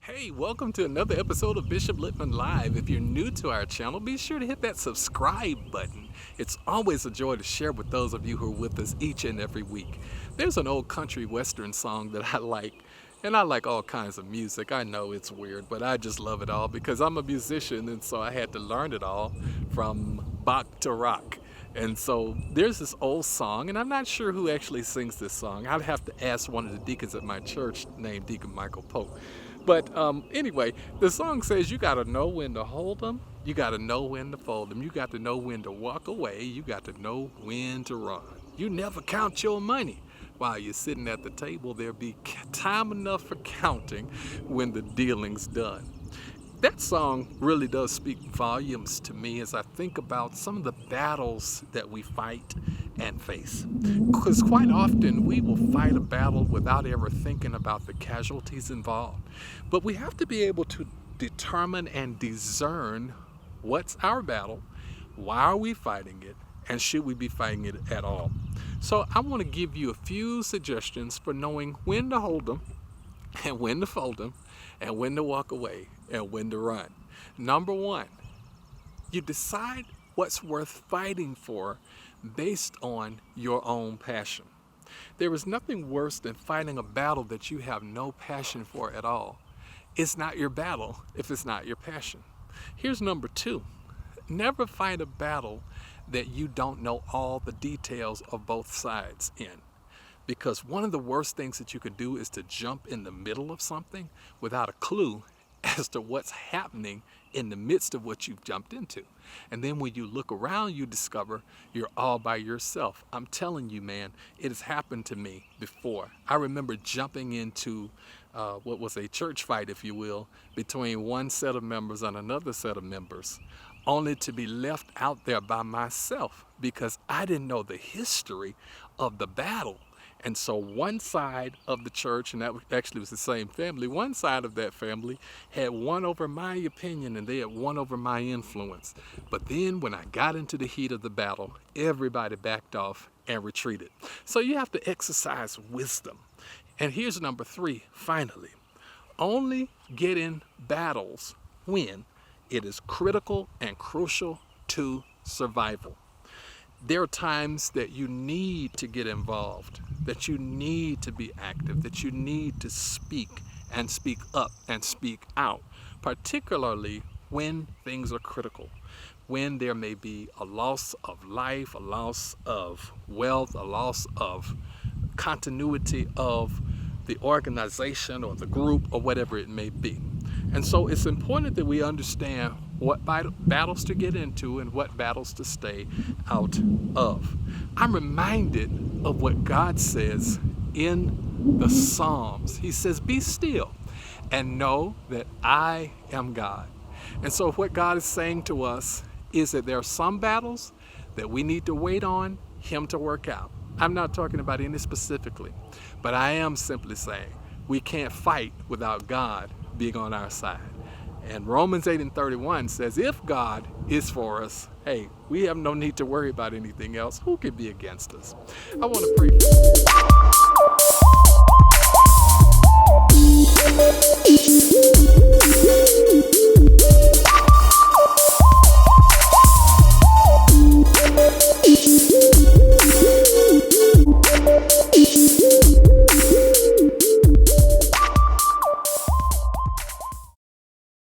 Hey, welcome to another episode of Bishop Littman Live. If you're new to our channel, be sure to hit that subscribe button. It's always a joy to share with those of you who are with us each and every week. There's an old country western song that I like, and I like all kinds of music. I know it's weird, but I just love it all because I'm a musician, and so I had to learn it all from Bach to rock. And so there's this old song, and I'm not sure who actually sings this song. I'd have to ask one of the deacons at my church named Deacon Michael Pope. But anyway, the song says you got to know when to hold them, you got to know when to fold them, you got to know when to walk away, you got to know when to run. You never count your money. While you're sitting at the table, there'll be time enough for counting when the dealing's done. That song really does speak volumes to me as I think about some of the battles that we fight and face. Because quite often we will fight a battle without ever thinking about the casualties involved. But we have to be able to determine and discern what's our battle, why are we fighting it, and should we be fighting it at all. So I want to give you a few suggestions for knowing when to hold them and when to fold them and when to walk away and when to run. Number one, you decide what's worth fighting for based on your own passion. There is nothing worse than fighting a battle that you have no passion for at all. It's not your battle if it's not your passion. Here's number two. Never fight a battle that you don't know all the details of both sides in. Because one of the worst things that you could do is to jump in the middle of something without a clue as to what's happening in the midst of what you've jumped into. And then when you look around, you discover you're all by yourself. I'm telling you, man, it has happened to me before. I remember jumping into what was a church fight, if you will, between one set of members and another set of members, only to be left out there by myself because I didn't know the history of the battle. And so one side of the church, and that actually was the same family, one side of that family had won over my opinion and they had won over my influence. But then when I got into the heat of the battle, everybody backed off and retreated. So you have to exercise wisdom. And here's number three, finally. Only get in battles when it is critical and crucial to survival. There are times that you need to get involved, that you need to be active, that you need to speak and speak up and speak out, particularly when things are critical, when there may be a loss of life, a loss of wealth, a loss of continuity of the organization or the group or whatever it may be. And so it's important that we understand what battles to get into and what battles to stay out of. I'm reminded of what God says in the Psalms. He says, "Be still and know that I am God." And so what God is saying to us is that there are some battles that we need to wait on Him to work out. I'm not talking about any specifically, but I am simply saying we can't fight without God being on our side. And Romans 8:31 says, if God is for us, hey, we have no need to worry about anything else. Who could be against us? I want to pray for you.